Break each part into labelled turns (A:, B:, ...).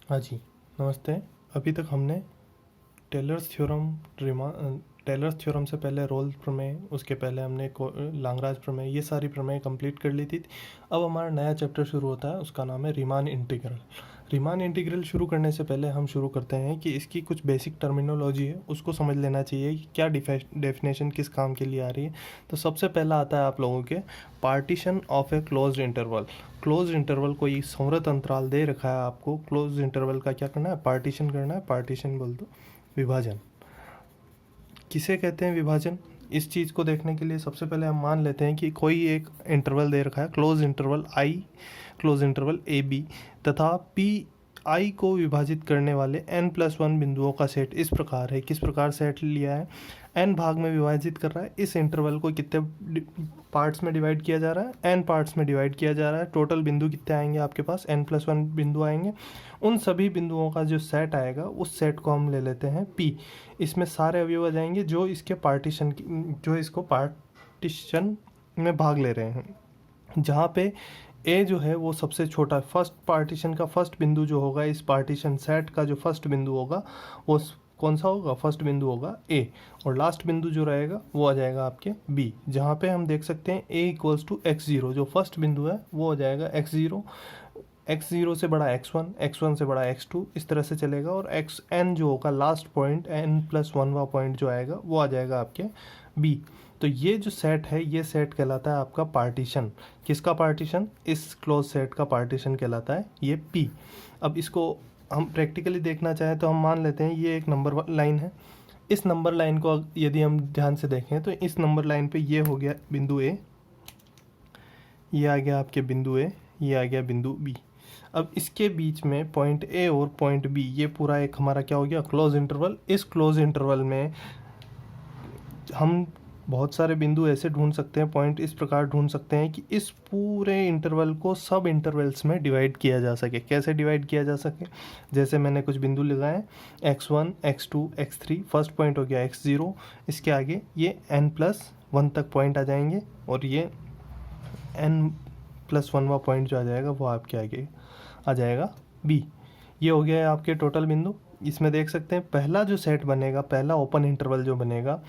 A: हाँ जी, नमस्ते। अभी तक हमने टेलर्स थ्योरम टेलर्स थ्योरम से पहले रोल्स प्रमेय, उसके पहले हमने लांगराज प्रमेय, ये सारी प्रमेय कंप्लीट कर ली थी। अब हमारा नया चैप्टर शुरू होता है, उसका नाम है रीमान इंटीग्रल। रीमान इंटीग्रल शुरू करने से पहले हम शुरू करते हैं कि इसकी कुछ बेसिक टर्मिनोलॉजी है, उसको समझ लेना चाहिए कि क्या डेफिनेशन किस काम के लिए आ रही है। तो सबसे पहला आता है आप लोगों के partition of a closed interval. Close interval कोई संवृत अंतराल दे रखा है आपको, क्लोज इंटरवल का क्या करना है, पार्टीशन करना है। पार्टीशन बोल दो विभाजन। किसे कहते हैं विभाजन? इस चीज़ को देखने के लिए सबसे पहले हम मान लेते हैं कि कोई एक इंटरवल दे रखा है, close interval i, close interval a b, तथा पी आई को विभाजित करने वाले n+1 बिंदुओं का सेट इस प्रकार है। किस प्रकार सेट लिया है? n भाग में विभाजित कर रहा है। इस इंटरवल को कितने पार्ट्स में डिवाइड किया जा रहा है? n पार्ट्स में डिवाइड किया जा रहा है। टोटल बिंदु कितने आएंगे आपके पास? n+1 बिंदु आएंगे। उन सभी बिंदुओं का जो सेट आएगा, उस सेट को हम ले लेते हैं p। इसमें सारे अवयव आ जाएंगे जो इसके पार्टीशन जो इसको पार्टीशन में भाग ले रहे हैं, जहाँ पे ए जो है वो सबसे छोटा, फर्स्ट पार्टीशन का फर्स्ट बिंदु जो होगा, इस पार्टीशन सेट का जो फर्स्ट बिंदु होगा वो कौन सा होगा? फर्स्ट बिंदु होगा ए, और लास्ट बिंदु जो रहेगा वो आ जाएगा आपके बी, जहाँ पे हम देख सकते हैं ए इक्वल्स टू x0। जो फर्स्ट बिंदु है वो हो जाएगा x0, x0 से बड़ा x1, x1 से बड़ा x2, इस तरह से चलेगा। और xn जो होगा लास्ट पॉइंट, n+1वां पॉइंट जो आएगा वो आ जाएगा आपके b। तो ये जो सेट है, ये सेट कहलाता है आपका पार्टीशन। किसका पार्टीशन? इस क्लोज सेट का पार्टीशन कहलाता है ये p। अब इसको हम प्रैक्टिकली देखना चाहें तो हम मान लेते हैं ये एक नंबर लाइन है। इस नंबर लाइन को यदि हम ध्यान से देखें तो इस नंबर लाइन पे ये हो गया बिंदु a, ये आ गया आपके बिंदु a, ये आ गया बिंदु b। अब इसके बीच में पॉइंट ए और पॉइंट बी, ये पूरा एक हमारा क्या हो गया? Close interval. इस क्लोज इंटरवल में हम बहुत सारे बिंदु ऐसे ढूंढ सकते हैं, पॉइंट इस प्रकार ढूंढ सकते हैं कि इस पूरे इंटरवल को सब इंटरवल्स में डिवाइड किया जा सके। कैसे डिवाइड किया जा सके? जैसे मैंने कुछ बिंदु लगाए, x1, x2, x3, first point हो गया x0, इसके आगे ये n+1 तक पॉइंट आ जाएंगे, और ये n+1वां पॉइंट जो आ जाएगा वो आपके आगे आ जाएगा b। ये हो गया है आपके टोटल बिंदु। इसमें देख सकते हैं पहला जो सेट बनेगा, पहला ओपन इंटरवल जो बनेगा,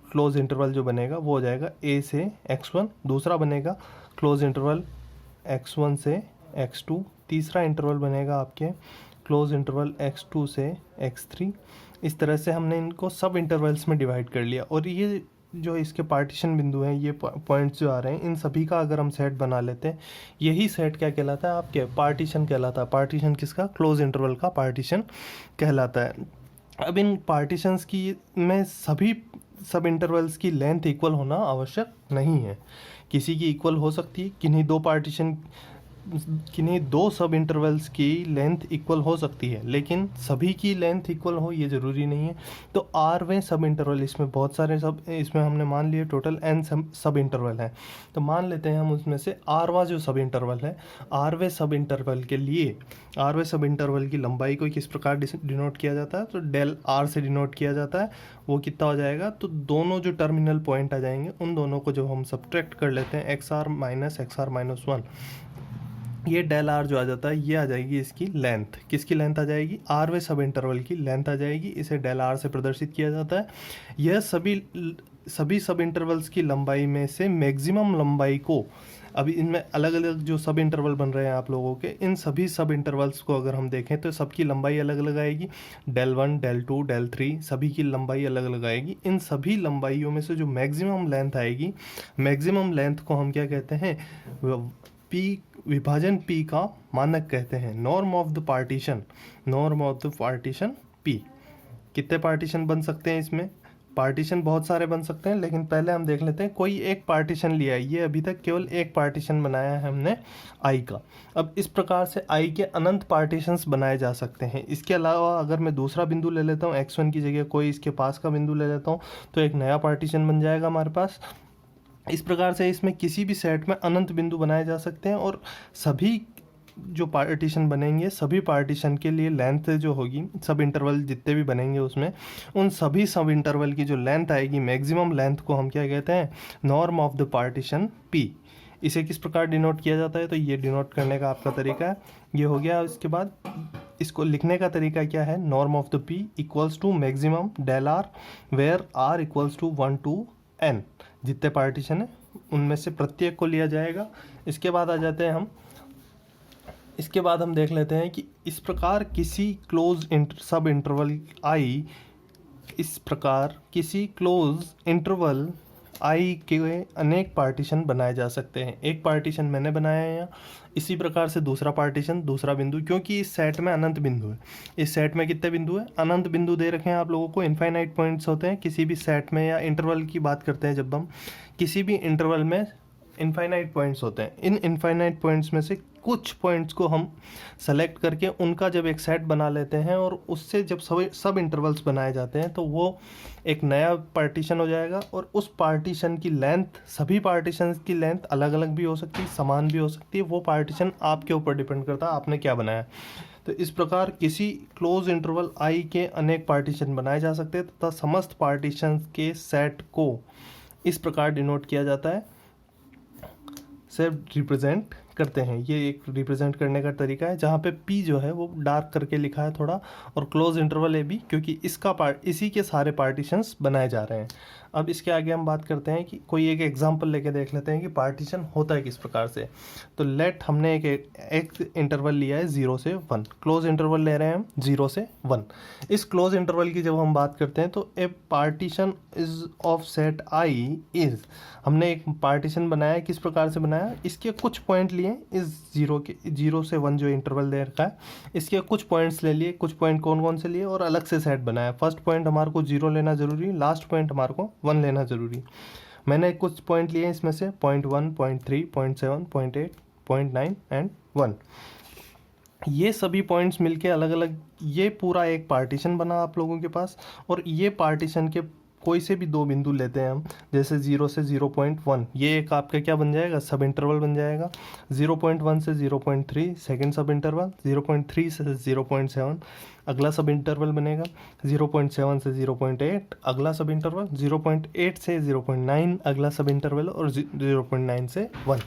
A: क्लोज इंटरवल जो बनेगा वो हो जाएगा a से x1। दूसरा बनेगा क्लोज इंटरवल x1 से x2। तीसरा इंटरवल बनेगा आपके क्लोज इंटरवल x2 से x3। इस तरह से हमने इनको सब इंटरवल्स में डिवाइड कर लिया। और ये जो इसके पार्टीशन बिंदु हैं, ये पॉइंट्स जो आ रहे हैं, इन सभी का अगर हम सेट बना लेते हैं, यही सेट क्या कहलाता है? आपके पार्टीशन कहलाता है। पार्टीशन किसका? क्लोज इंटरवल का पार्टीशन कहलाता है। अब इन पार्टीशंस की में सभी सब इंटरवल्स की लेंथ इक्वल होना आवश्यक नहीं है। किसी की इक्वल हो सकती है, किन्हीं दो सब इंटरवल्स की लेंथ इक्वल हो सकती है, लेकिन सभी की लेंथ इक्वल हो ये ज़रूरी नहीं है। तो आरवें सब इंटरवल, इसमें बहुत सारे सब, इसमें हमने मान लिए टोटल n सब इंटरवल हैं, तो मान लेते हैं हम उसमें से आरवा जो सब इंटरवल है, आरवे सब इंटरवल के लिए आरवे सब इंटरवल की लंबाई को किस प्रकार डिनोट किया जाता है? तो डेल आर से डिनोट किया जाता है। वो कितना हो जाएगा? तो दोनों जो टर्मिनल पॉइंट आ जाएंगे, उन दोनों को जब हम सब्ट्रैक्ट कर लेते हैं, xr-1, ये डेल आर जो आ जाता है, ये आ जाएगी इसकी लेंथ। किसकी लेंथ आ जाएगी? आरवे सब इंटरवल की लेंथ आ जाएगी। इसे डेल आर से प्रदर्शित किया जाता है। यह सभी सब इंटरवल्स की लंबाई में से मैक्सिमम लंबाई को, अभी इनमें अलग अलग जो सब इंटरवल बन रहे हैं आप लोगों के, इन सभी सब इंटरवल्स को अगर हम देखें तो सबकी लंबाई अलग अलग आएगी। डेल 1, डेल 2, डेल 3, सभी की लंबाई अलग अलग आएगी। इन सभी लंबाइयों में से जो मैक्सिमम लेंथ आएगी, मैक्सिमम लेंथ को हम क्या कहते हैं? पी, विभाजन p का मानक कहते हैं। Norm of the partition, norm of the partition p। कितने पार्टीशन बन सकते हैं इसमें? पार्टीशन बहुत सारे बन सकते हैं, लेकिन पहले हम देख लेते हैं कोई एक पार्टीशन लिया है। ये अभी तक केवल एक पार्टीशन बनाया है हमने i का। अब इस प्रकार से i के अनंत पार्टीशंस बनाए जा सकते हैं। इसके अलावा अगर मैं दूसरा बिंदु ले लेता हूँ, x1 की जगह कोई इसके पास का बिंदु ले लेता हूँ, तो एक नया पार्टीशन बन जाएगा हमारे पास। इस प्रकार से इसमें किसी भी सेट में अनंत बिंदु बनाए जा सकते हैं, और सभी जो पार्टीशन बनेंगे, सभी पार्टीशन के लिए लेंथ जो होगी, सब इंटरवल जितने भी बनेंगे उसमें, उन सभी सब इंटरवल की जो लेंथ आएगी, मैक्सिमम लेंथ को हम क्या कहते हैं? Norm of the partition p। इसे किस प्रकार डिनोट किया जाता है? तो ये डिनोट करने का आपका तरीका है, ये हो गया। इसके बाद इसको लिखने का तरीका क्या है, norm of the p equals to maximum del r where r equals to 1 to n, जितने पार्टीशन है उनमें से प्रत्येक को लिया जाएगा। इसके बाद आ जाते हैं हम, इसके बाद हम देख लेते हैं कि इस प्रकार किसी क्लोज सब इंटरवल आई, इस प्रकार किसी क्लोज इंटरवल आई के अनेक पार्टीशन बनाए जा सकते हैं। एक पार्टीशन मैंने बनाया है यहाँ, इसी प्रकार से दूसरा पार्टीशन, दूसरा बिंदु, क्योंकि इस सेट में अनंत बिंदु है। इस सेट में कितने बिंदु है, अनंत बिंदु दे रखे हैं आप लोगों को। इनफाइनाइट पॉइंट्स होते हैं किसी भी सेट में, या इंटरवल की बात करते हैं जब हम, किसी भी इंटरवल में इनफाइनाइट पॉइंट्स होते हैं। इन इनफाइनाइट पॉइंट्स में से कुछ पॉइंट्स को हम सेलेक्ट करके उनका जब एक सेट बना लेते हैं और उससे जब सब इंटरवल्स बनाए जाते हैं तो वो एक नया पार्टीशन हो जाएगा। और उस पार्टीशन की लेंथ, सभी पार्टीशन की लेंथ अलग अलग भी हो सकती है, समान भी हो सकती है। वो पार्टीशन आपके ऊपर डिपेंड करता है आपने क्या बनाया। तो इस प्रकार किसी क्लोज इंटरवल आई के अनेक पार्टीशन बनाए जा सकते हैं तथा समस्त पार्टीशन के सेट को इस प्रकार डिनोट किया जाता है, से रिप्रेजेंट करते हैं। ये एक रिप्रेजेंट करने का तरीका है, जहाँ पे P जो है वो डार्क करके लिखा है थोड़ा, और क्लोज इंटरवल ए बी, क्योंकि इसी के सारे पार्टीशंस बनाए जा रहे हैं। अब इसके आगे हम बात करते हैं कि कोई एक एग्जांपल लेके देख लेते हैं कि पार्टीशन होता है किस प्रकार से। तो लेट हमने एक इंटरवल लिया है 0 से 1, क्लोज इंटरवल ले रहे हैं हम 0 से 1। इस क्लोज इंटरवल की जब हम बात करते हैं तो a partition is of set I is, हमने एक पार्टीशन बनाया है। किस प्रकार से बनाया, इसके कुछ पॉइंट लिए इस 0 से 1 जो इंटरवल दे रखा है, इसके कुछ पॉइंट्स ले लिए। कुछ पॉइंट कौन कौन से लिए और अलग से सेट बनाया। फर्स्ट पॉइंट हमारे को 0 लेना जरूरी, लास्ट पॉइंट हमारे को 1 लेना जरूरी। मैंने कुछ पॉइंट लिए इसमें से 0.1, 0.3, 0.7, 0.8, 0.9 एंड 1। ये सभी पॉइंट्स मिलके अलग अलग, ये पूरा एक पार्टीशन बना आप लोगों के पास। और ये पार्टीशन के कोई से भी दो बिंदु लेते हैं हम, जैसे 0 से 0.1, ये एक आपका क्या बन जाएगा, सब इंटरवल बन जाएगा। 0.1 से 0.3 सेकेंड सब इंटरवल, 0.3 से 0.7 अगला सब इंटरवल बनेगा, 0.7 से 0.8 अगला सब इंटरवल, 0.8 से 0.9 अगला सब इंटरवल, और 0.9 से 1।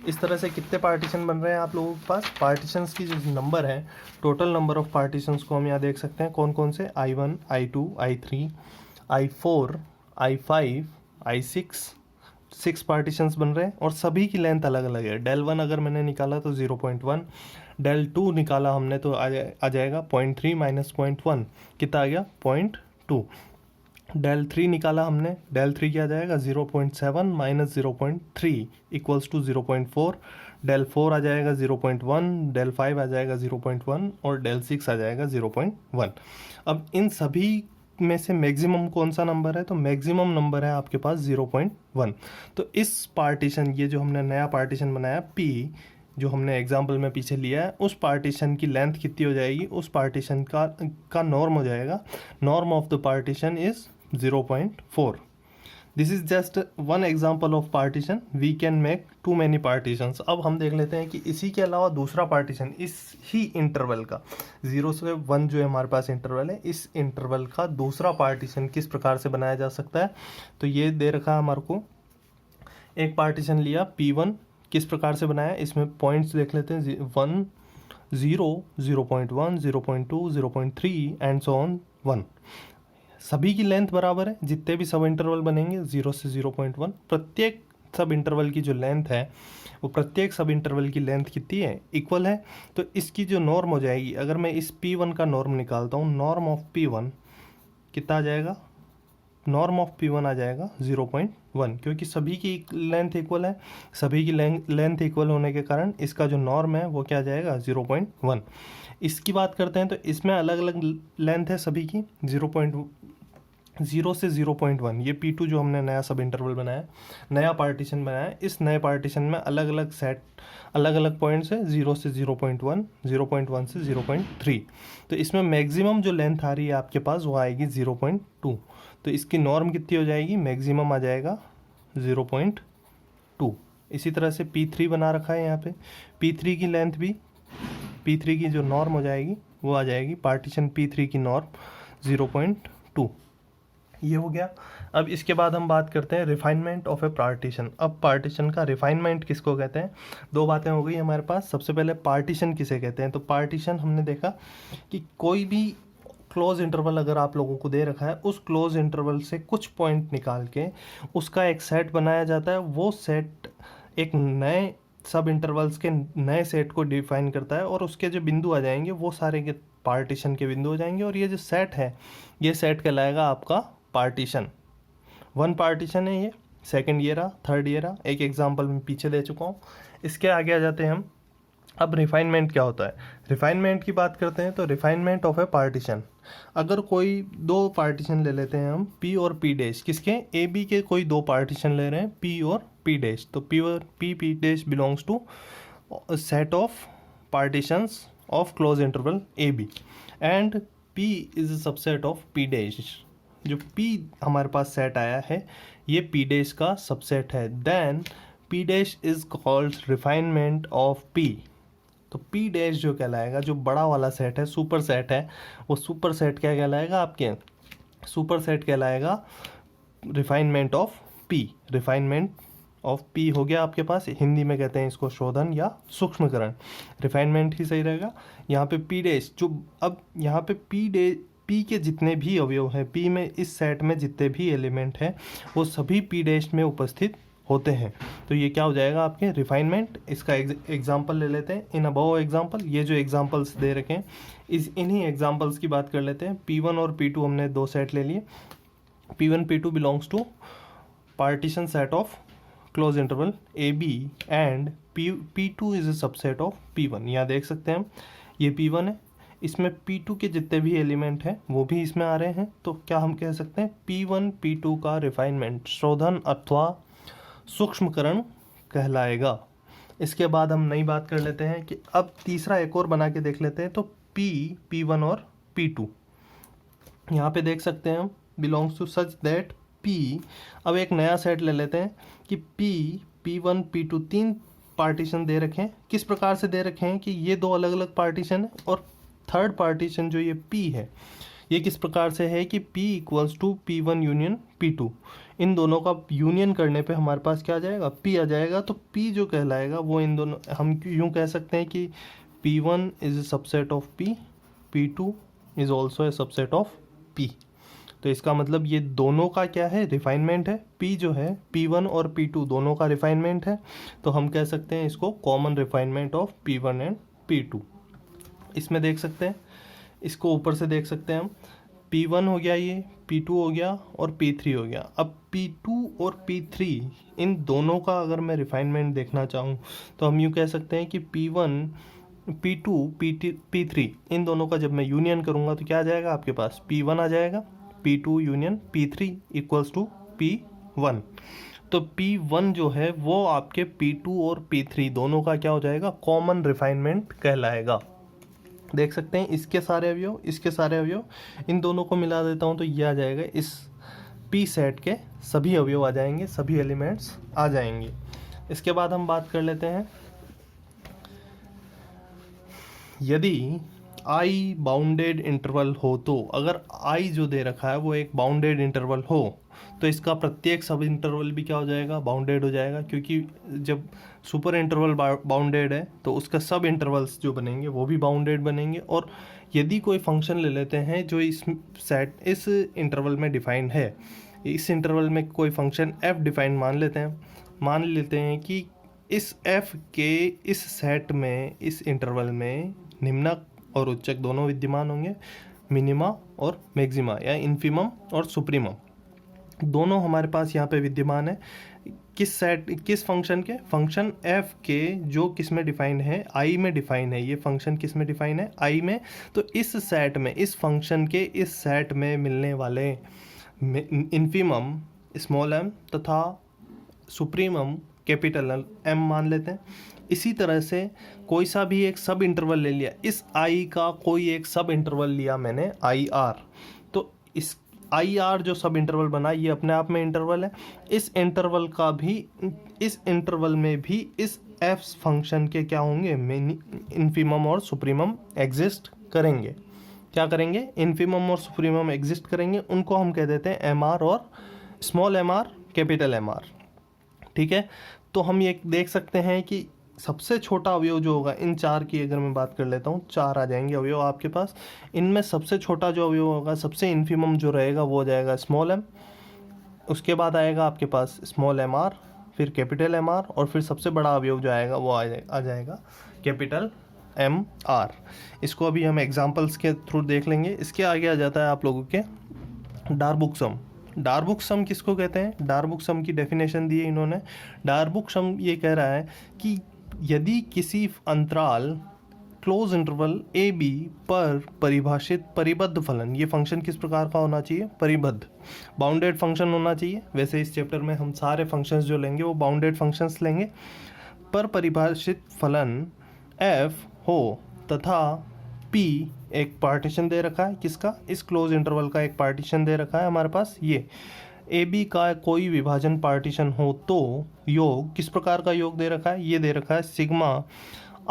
A: इस तरह से कितने पार्टीशन बन रहे हैं आप लोगों के पास। पार्टीशंस की जो नंबर है, टोटल नंबर ऑफ पार्टीशंस को हम यहाँ देख सकते हैं कौन कौन से, I1, I2, I3, I4, I5, I6, 6 partitions बन रहे हैं और सभी की लेंथ अलग अलग है। डेल 1 अगर मैंने निकाला तो 0.1, डेल 2 निकाला हमने तो आ जाएगा 0.3 माइनस 0.1, कितना आ गया 0.2। डेल 3 निकाला हमने, डेल 3 क्या आ जाएगा 0.7 माइनस 0.3 इक्वल्स टू 0.4। डेल 4 आ जाएगा 0.1, डेल 5 आ जाएगा 0.1 और डेल 6 आ जाएगा 0.1। अब इन सभी में से मैक्सिमम कौन सा नंबर है, तो मैक्सिमम नंबर है आपके पास 0.1। तो इस पार्टीशन, ये जो हमने नया पार्टीशन बनाया P, जो हमने एग्जाम्पल में पीछे लिया है, उस पार्टीशन की लेंथ कितनी हो जाएगी, उस पार्टीशन का नॉर्म हो जाएगा। Norm of the partition is 0.4। This is just one example of partition, we can make too many partitions. अब हम देख लेते हैं कि इसी के अलावा दूसरा पार्टीशन, इस ही इंटरवल का 0 से 1 जो है हमारे पास इंटरवल है, इस इंटरवल का दूसरा पार्टीशन किस प्रकार से बनाया जा सकता है। तो ये दे रखा है हमारे को, एक पार्टीशन लिया P1, किस प्रकार से बनाया, इसमें पॉइंट्स देख लेते हैं 1, 0, 0.1, 0.2, 0.3 एंड सो ऑन 1। सभी की लेंथ बराबर है, जितने भी सब इंटरवल बनेंगे 0 से 0.1, प्रत्येक सब इंटरवल की जो लेंथ है वो प्रत्येक सब इंटरवल की लेंथ कितनी है, इक्वल है। तो इसकी जो नॉर्म हो जाएगी, अगर मैं इस P1 का नॉर्म निकालता हूँ, नॉर्म ऑफ P1 कितना आ जाएगा, नॉर्म ऑफ P1 आ जाएगा 0.1, क्योंकि सभी की लेंथ इक्वल है। सभी की लेंथ इक्वल होने के कारण इसका जो नॉर्म है वो क्या आ जाएगा 0.1। इसकी बात करते हैं तो इसमें अलग अलग लेंथ है सभी की, 0 से 0.1। ये P2 जो हमने नया सब इंटरवल बनाया, नया पार्टीशन बनाया, इस नए पार्टीशन में अलग अलग सेट, अलग अलग पॉइंट्स है, 0 से 0.1, 0.1 से 0.3। तो इसमें मैक्सिमम जो लेंथ आ रही है आपके पास वो आएगी 0.2। तो इसकी नॉर्म कितनी हो जाएगी, मैक्सिमम आ जाएगा 0.2। इसी तरह से P3 बना रखा है यहाँ पे, P3 की लेंथ भी, P3 की जो नॉर्म हो जाएगी वो आ जाएगी, पार्टीशन P3 की नॉर्म 0.2। ये हो गया। अब इसके बाद हम बात करते हैं रिफाइनमेंट ऑफ ए पार्टीशन। अब पार्टीशन का रिफाइनमेंट किसको कहते हैं? दो बातें हो गई हमारे पास। सबसे पहले पार्टीशन किसे कहते हैं? तो पार्टीशन हमने देखा कि कोई भी क्लोज इंटरवल अगर आप लोगों को दे रखा है, उस क्लोज इंटरवल से कुछ पॉइंट निकाल के उसका एक सेट बनाया जाता है। वो सेट एक नए सब इंटरवल्स के नए सेट को डिफाइन करता है, और उसके जो बिंदु आ जाएंगे वो सारे के पार्टीशन के बिंदु हो जाएंगे, और ये जो सेट है ये सेट कहलाएगा आपका पार्टीशन। वन पार्टीशन है ये, सेकंड ये रहा, थर्ड ये रहा। एक एग्जांपल मैं पीछे दे चुका हूँ। इसके आगे आ जाते हैं हम। अब रिफाइनमेंट क्या होता है? रिफाइनमेंट की बात करते हैं तो रिफाइनमेंट ऑफ ए पार्टीशन, अगर कोई दो पार्टीशन ले लेते हैं हम, पी और पी डैश, किसके? ए बी के कोई दो पार्टीशन ले रहे हैं, पी और पी डैश। तो पी और p dash belongs to set of partitions of close interval a b, and p is a subset of p dash. जो पी हमारे पास सेट आया है ये पी डैश का सबसेट है। Then p dash is called refinement of p. तो p dash जो कहलाएगा, जो बड़ा वाला सेट है, सुपर सेट है, वो सुपर सेट क्या कहलाएगा आपके? सुपर सेट कहलाएगा refinement of P. Refinement of P हो गया आपके पास, हिंदी में कहते हैं इसको शोधन या सूक्ष्मकरण। रिफाइनमेंट ही सही रहेगा। यहाँ पे पी डैश जो, अब यहाँ पे पी के जितने भी अवयव हैं, पी में इस सेट में जितने भी एलिमेंट हैं वो सभी पी डैश में उपस्थित होते हैं। तो ये क्या हो जाएगा आपके? रिफाइनमेंट। इसका एग्जांपल ले लेते हैं। इन अबव एग्जांपल, ये जो एग्जांपल्स दे रखे हैं इन्हीं एग्जांपल्स की बात कर लेते हैं। P1 और P2 हमने दो सेट ले लिए। P1 P2 belongs to partition set of close interval a b, and P2 is a subset of P1। यहाँ देख सकते हैं हम, ये P1 है, इसमें P2 के जितने भी एलिमेंट हैं वो भी इसमें आ रहे हैं। तो क्या हम कह सकते हैं? P1 P2 का रिफाइनमेंट शोधन अथवा सूक्ष्मकरण कहलाएगा। इसके बाद हम नई बात कर लेते हैं कि अब तीसरा एक और बना के देख लेते हैं। तो P1 और P2 यहाँ पे देख सकते हैं हम, belongs to such that P। अब एक नया सेट ले लेते हैं कि P1 P2 तीन पार्टीशन दे रखे हैं। किस प्रकार से दे रखे हैं कि ये दो अलग अलग पार्टीशन है, और थर्ड पार्टीशन जो ये P है ये किस प्रकार से है कि P equals to P1 union P2। इन दोनों का यूनियन करने पे हमारे पास क्या आ जाएगा? P आ जाएगा। तो P जो कहलाएगा वो इन दोनों, हम यूँ कह सकते हैं कि P1 is a subset of P, P2 is also a subset of P। तो इसका मतलब ये दोनों का क्या है? रिफाइनमेंट है। P जो है P1 और P2 दोनों का रिफाइनमेंट है। तो हम कह सकते हैं इसको common refinement of P1 and P2। इसमें देख सकते हैं, इसको ऊपर से देख सकते हैं हम, P1 हो गया, ये P2 हो गया और P3 हो गया। अब P2 और P3 इन दोनों का अगर मैं रिफाइनमेंट देखना चाहूँ तो हम यूँ कह सकते हैं कि P1 P2 P3 इन दोनों का जब मैं यूनियन करूँगा तो क्या आ जाएगा आपके पास? P1 आ जाएगा। P2 union P3 equals to P1। तो P1 जो है वो आपके P2 और P3 दोनों का क्या हो जाएगा? कॉमन रिफाइनमेंट कहलाएगा। देख सकते हैं इसके सारे अवयव, इसके सारे अवयव, इन दोनों को मिला देता हूं तो ये आ जाएगा, इस P सेट के सभी अवयव आ जाएंगे, सभी एलिमेंट्स आ जाएंगे। इसके बाद हम बात कर लेते हैं, यदि I बाउंडेड इंटरवल हो तो, अगर I जो दे रखा है वो एक बाउंडेड इंटरवल हो तो इसका प्रत्येक सब इंटरवल भी क्या हो जाएगा? बाउंडेड हो जाएगा। क्योंकि जब सुपर इंटरवल बाउंडेड है तो उसका सब इंटरवल्स जो बनेंगे वो भी बाउंडेड बनेंगे। और यदि कोई फंक्शन ले लेते हैं जो इस इंटरवल में डिफाइंड है, इस इंटरवल में कोई फंक्शन f डिफाइंड मान लेते हैं कि इस f के इस सेट में, इस इंटरवल में निम्नक और उच्चक दोनों विद्यमान होंगे, मिनिमा और मैक्सिमा, या इन्फिमम और सुप्रीमम दोनों हमारे पास यहाँ पे विद्यमान है। किस फंक्शन के? फंक्शन f के जो किस में डिफाइन है? I में डिफाइन है। ये फंक्शन किस में डिफाइन है? I में। तो इस सेट में, इस फंक्शन के इस सेट में मिलने वाले इन्फिमम स्मॉल m तथा सुप्रीमम कैपिटल M मान लेते हैं। इसी तरह से कोई सा भी एक सब इंटरवल ले लिया, इस I का कोई एक सब इंटरवल लिया मैंने IR, तो इस IR जो सब इंटरवल बना ये अपने आप में इंटरवल है। इस इंटरवल का भी, इस इंटरवल में भी इस f फंक्शन के क्या होंगे? इन्फिमम और सुप्रीमम एग्जिस्ट करेंगे। क्या करेंगे, इन्फीमम और सुप्रीमम एग्जिस्ट करेंगे, उनको हम कह देते हैं एम आर और small m r, capital m r. ठीक है, तो हम ये देख सकते हैं कि सबसे छोटा अवयव जो होगा, इन चार की अगर मैं बात कर लेता हूँ, चार आ जाएंगे अवयव आपके पास। इनमें सबसे छोटा जो अवयव होगा, सबसे इन्फीमम जो रहेगा वो हो जाएगा स्मॉल एम, उसके बाद आएगा आपके पास स्मॉल एम आर, फिर कैपिटल एम आर, और फिर सबसे बड़ा अवयव जो आएगा वो आ जाएगा कैपिटल एम आर। इसको अभी हम एग्जाम्पल्स के थ्रू देख लेंगे। इसके आगे आ जाता है आप लोगों के डार्बुक सम। डार्बुक सम किसको कहते हैं? डार्बुक सम की डेफिनेशन दी है इन्होंने। डार्बुक सम ये कह रहा है कि यदि किसी अंतराल क्लोज इंटरवल ए बी पर परिभाषित परिबद्ध फलन, ये फंक्शन किस प्रकार का होना चाहिए? परिबद्ध, बाउंडेड फंक्शन होना चाहिए। वैसे इस चैप्टर में हम सारे फंक्शंस जो लेंगे वो बाउंडेड फंक्शंस लेंगे। पर परिभाषित फलन एफ हो तथा पी एक पार्टीशन दे रखा है, किसका? इस क्लोज इंटरवल का एक पार्टीशन दे रखा है हमारे पास। ये ए बी का कोई विभाजन पार्टीशन हो तो योग किस प्रकार का योग दे रखा है? ये दे रखा है sigma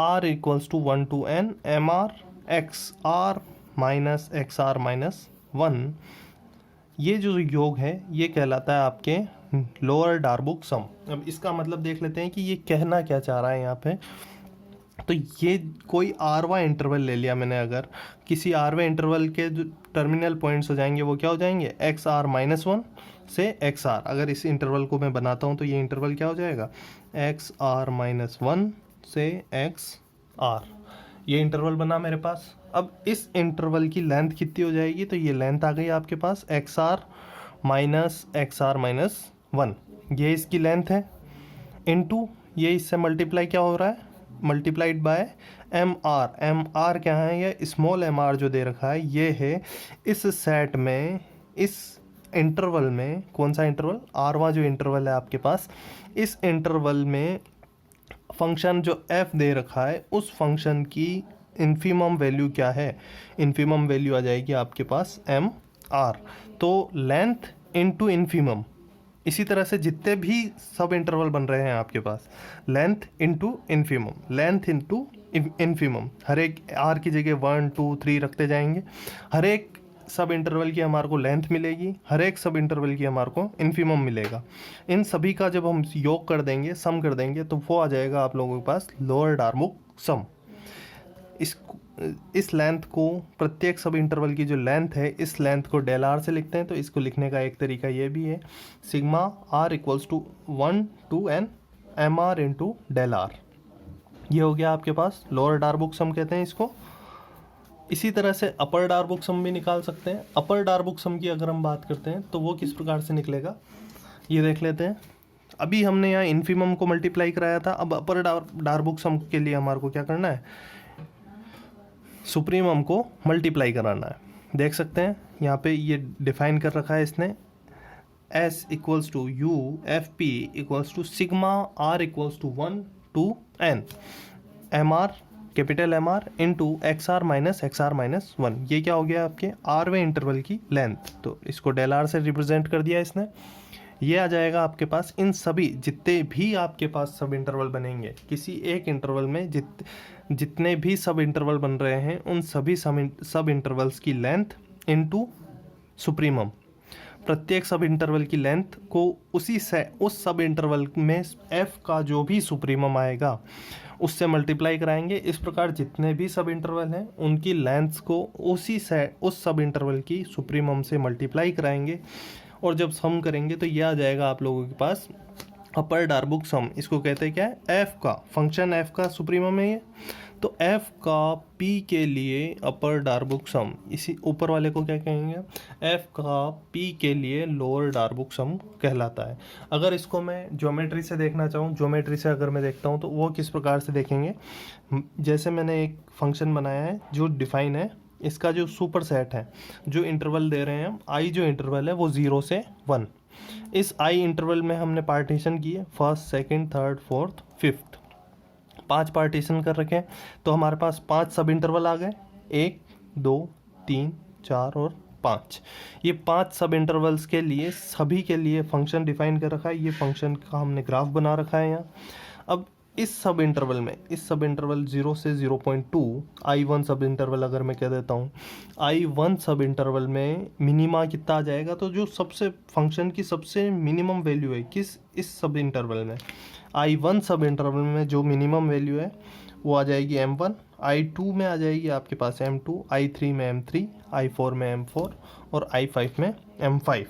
A: r equals to 1 to n m r x r minus x r minus 1। ये जो योग है ये कहलाता है आपके लोअर डार्बुक सम। अब इसका मतलब देख लेते हैं कि ये कहना क्या चाह रहा है यहाँ पे। तो ये कोई आरवा इंटरवल ले लिया मैंने, अगर किसी आरवे इंटरवल के जो टर्मिनल पॉइंट्स हो जाएंगे वो क्या हो जाएंगे? एक्स आर माइनस 1 से एक्स आर। अगर इस इंटरवल को मैं बनाता हूँ तो ये इंटरवल क्या हो जाएगा? एक्स आर माइनस 1 से एक्स आर। ये इंटरवल बना मेरे पास। अब इस इंटरवल की लेंथ कितनी हो जाएगी? तो ये लेंथ आ गई आपके पास एक्स आर माइनस 1, ये इसकी लेंथ है, इनटू ये इससे मल्टीप्लाई क्या हो रहा है? Multiplied by m r. M r क्या है? ये स्मॉल एम आर जो दे रखा है ये है इस सेट में, इस इंटरवल में। कौन सा इंटरवल? आरवा जो इंटरवल है आपके पास, इस इंटरवल में फंक्शन जो f दे रखा है उस फंक्शन की इन्फीमम वैल्यू क्या है? इन्फीमम वैल्यू आ जाएगी आपके पास एम आर। तो लेंथ इनटू इन्फीमम। इसी तरह से जितने भी सब इंटरवल बन रहे हैं आपके पास, length into infimum, length into infimum. हर एक आर की जगह 1 2 3 रखते जाएंगे। हर एक सब इंटरवल की हमारे को लेंथ मिलेगी, हर एक सब इंटरवल की हमारे को इन्फीमम मिलेगा। इन सभी का जब हम योग कर देंगे, सम कर देंगे, तो वो आ जाएगा आप लोगों के पास लोअर डार्बुक सम। इस लेंथ को, प्रत्येक सब इंटरवल की जो लेंथ है, इस लेंथ को डेल आर से लिखते हैं। तो इसको लिखने का एक तरीका ये भी है, sigma r equals to 1 to n m r into del r. ये हो गया आपके पास लोअर डार्बुक सम कहते हैं इसको। इसी तरह से अपर डार्बुक सम भी निकाल सकते हैं। अपर डार्बुक सम की अगर हम बात करते हैं तो वो किस प्रकार से निकलेगा, ये देख लेते हैं। अभी हमने यहाँ इन्फीमम को मल्टीप्लाई कराया था, अब अपर डार्बुक सम के लिए हमारे को क्या करना है? सुप्रीमम को मल्टीप्लाई कराना है। देख सकते हैं यहाँ पे ये डिफाइन कर रखा है इसने, S equals to u f p equals to sigma r equals to 1 to n m r, capital m r into x r minus 1। ये क्या हो गया? आपके आरवे इंटरवल की लेंथ। तो इसको डेल आर से रिप्रेजेंट कर दिया इसने। ये आ जाएगा आपके पास इन सभी, जितने भी आपके पास सब इंटरवल बनेंगे, किसी एक इंटरवल में जितने भी सब इंटरवल बन रहे हैं उन सभी सब इंटरवल्स की लेंथ इनटू सुप्रीमम। प्रत्येक सब इंटरवल की लेंथ को उस सब इंटरवल में f का जो भी सुप्रीमम आएगा उससे मल्टीप्लाई कराएंगे। इस प्रकार जितने भी सब इंटरवल हैं उनकी लेंथ्स को उस सब इंटरवल की सुप्रीमम से मल्टीप्लाई कराएंगे, और जब सम करेंगे तो ये आ जाएगा आप लोगों के पास अपर डार्बुक सम। इसको कहते हैं क्या है? f का फंक्शन, f का सुप्रीमम है ये। तो f का p के लिए अपर डार्बुक सम, इसी ऊपर वाले को क्या कहेंगे? f का p के लिए लोअर डार्बुक सम कहलाता है। अगर इसको मैं ज्योमेट्री से देखना चाहूँ, ज्योमेट्री से अगर मैं देखता हूँ तो वो किस प्रकार से देखेंगे? जैसे मैंने एक फंक्शन बनाया है जो डिफाइन है, इसका जो सुपर सेट है, जो इंटरवल दे रहे हैं हम, i जो इंटरवल है वो 0 से 1। इस i इंटरवल में हमने पार्टीशन किए, first, second, third, fourth, fifth, 5 partition कर रखे हैं। तो हमारे पास 5 सब इंटरवल आ गए, 1 2 3 4 और 5। ये 5 सब इंटरवल्स के लिए सभी के लिए फंक्शन डिफाइन कर रखा है। ये फंक्शन का हमने ग्राफ बना रखा है यहाँ। अब इस सब इंटरवल में, इस सब इंटरवल 0 से 0.2 I1 सब इंटरवल अगर मैं कह देता हूँ, I1 सब इंटरवल में मिनिमा कितना आ जाएगा, तो जो सबसे फंक्शन की सबसे मिनिमम वैल्यू है किस इस सब इंटरवल में, I1 सब इंटरवल में जो मिनिमम वैल्यू है वो आ जाएगी M1, I2 में आ जाएगी आपके पास M2, I3 में M3, I4 में M4 और I5 में M5।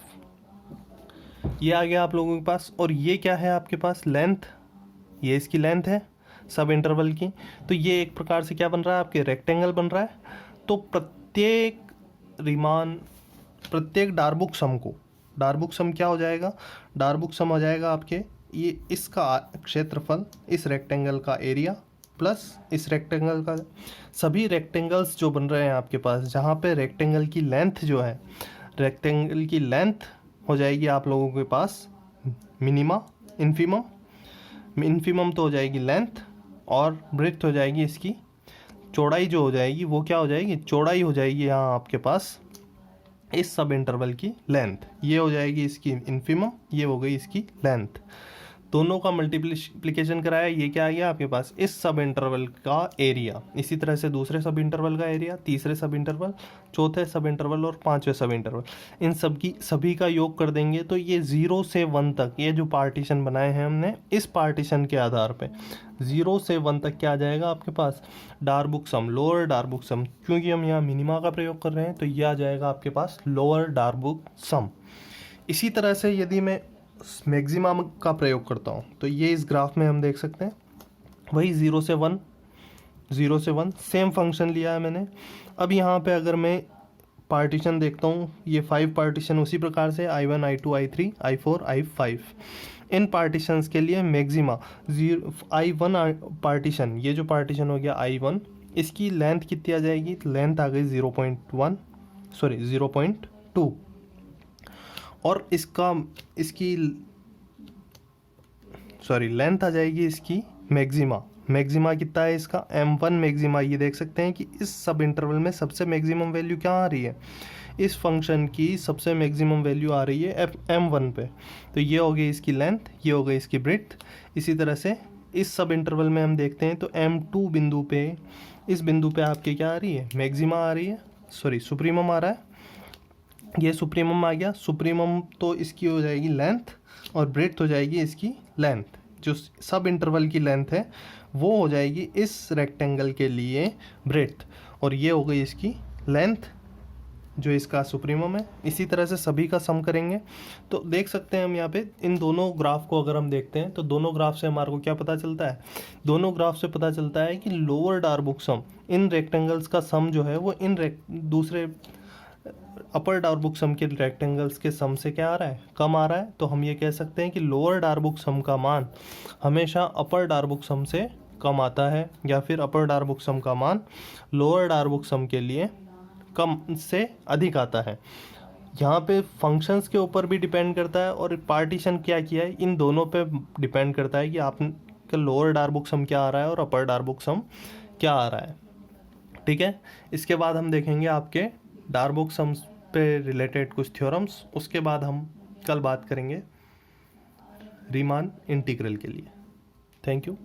A: ये आ गया आप लोगों के पास। और ये क्या है आपके पास, लेंथ, ये इसकी लेंथ है सब इंटरवल की। तो ये एक प्रकार से क्या बन रहा है, आपके रेक्टेंगल बन रहा है। तो प्रत्येक रीमान, प्रत्येक डार्बुक सम को, डार्बुक सम क्या हो जाएगा, डार्बुक सम हो जाएगा आपके ये इसका क्षेत्रफल, इस रेक्टेंगल का एरिया प्लस इस रेक्टेंगल का, सभी रेक्टेंगल्स जो बन रहे हैं आपके पास, जहाँ पे रेक्टेंगल की लेंथ जो है, रेक्टेंगल की लेंथ हो जाएगी आप लोगों के पास मिनिमा, इन्फीमम तो हो जाएगी लेंथ, और ब्रेथ हो जाएगी इसकी चौड़ाई, जो हो जाएगी वो क्या हो जाएगी, चौड़ाई हो जाएगी यहाँ आपके पास इस सब इंटरवल की लेंथ। ये हो जाएगी इसकी इन्फीमम, ये हो गई इसकी लेंथ। दोनों का मल्टीप्लिकेशन कराया, ये क्या आ गया आपके पास, इस सब इंटरवल का एरिया। इसी तरह से दूसरे सब इंटरवल का एरिया, तीसरे सब इंटरवल, चौथे सब इंटरवल और पांचवें सब इंटरवल, इन सब की सभी का योग कर देंगे तो ये 0 से 1 तक, ये जो पार्टीशन बनाए हैं हमने, इस पार्टीशन के आधार पे 0 से 1 तक क्या आ जाएगा आपके पास, डार्बुक सम, लोअर डार्बुक सम। क्योंकि हम यहाँ मिनिमा का प्रयोग कर रहे हैं तो ये आ जाएगा आपके पास लोअर डार्बुक सम। इसी तरह से यदि मैं मैक्सिमा का प्रयोग करता हूँ तो ये इस ग्राफ में हम देख सकते हैं, वही 0 से 1, 0 से 1 सेम फंक्शन लिया है मैंने। अब यहाँ पे अगर मैं पार्टीशन देखता हूँ, ये 5 पार्टीशन उसी प्रकार से I1, I2, I3, I4, I5, इन पार्टीशंस के लिए मैक्सिमा I1 पार्टीशन, ये जो पार्टीशन हो गया I1, इसकी लेंथ कितनी आ जाएगी, लेंथ आ गई 0.2, और इसकी लेंथ आ जाएगी इसकी मैक्सिमा कितना है इसका, M1 मैक्सिमा। ये देख सकते हैं कि इस सब इंटरवल में सबसे मैक्सिमम वैल्यू क्या आ रही है, इस फंक्शन की सबसे मैक्सिमम वैल्यू आ रही है M1 पे। तो ये हो गई इसकी लेंथ, ये हो गई इसकी ब्रेड्थ। इसी तरह से इस सब इंटरवल में हम देखते हैं तो M2 बिंदु पे, इस बिंदु पे आपके क्या आ रही है, मैक्सिमा आ रही है, सुप्रीमम आ रहा है, ये सुप्रीमम आ गया। सुप्रीमम तो इसकी हो जाएगी लेंथ और ब्रेड्थ हो जाएगी इसकी लेंथ, जो सब इंटरवल की लेंथ है वो हो जाएगी इस रेक्टेंगल के लिए ब्रेड्थ, और ये हो गई इसकी लेंथ जो इसका सुप्रीमम है। इसी तरह से सभी का सम करेंगे तो देख सकते हैं हम यहाँ पे इन दोनों ग्राफ को अगर हम देखते हैं तो दोनों ग्राफ से हमारे को क्या पता चलता है, दोनों ग्राफ से पता चलता है कि लोअर डार्बुक सम, इन रेक्टेंगल्स का सम जो है वो इन दूसरे अपर डार्बुक सम के रेक्टेंगल्स के सम से क्या आ रहा है, कम आ रहा है। तो हम ये कह सकते हैं कि लोअर डार्बुक सम का मान हमेशा अपर डार्बुक सम से कम आता है, या फिर अपर डार्बुक सम का मान लोअर डार्बुक सम के लिए कम से अधिक आता है। यहाँ पे फंक्शंस के ऊपर भी डिपेंड करता है, और पार्टीशन क्या किया है इन दोनों पे डिपेंड करता है कि आपका लोअर डार्बुक सम क्या आ रहा है और अपर डार्बुक सम क्या आ रहा है। ठीक है, इसके बाद हम देखेंगे आपके डार्बुक सम्स पे रिलेटेड कुछ थ्योरम्स, उसके बाद हम कल बात करेंगे रीमान इंटीग्रल के लिए। Thank you.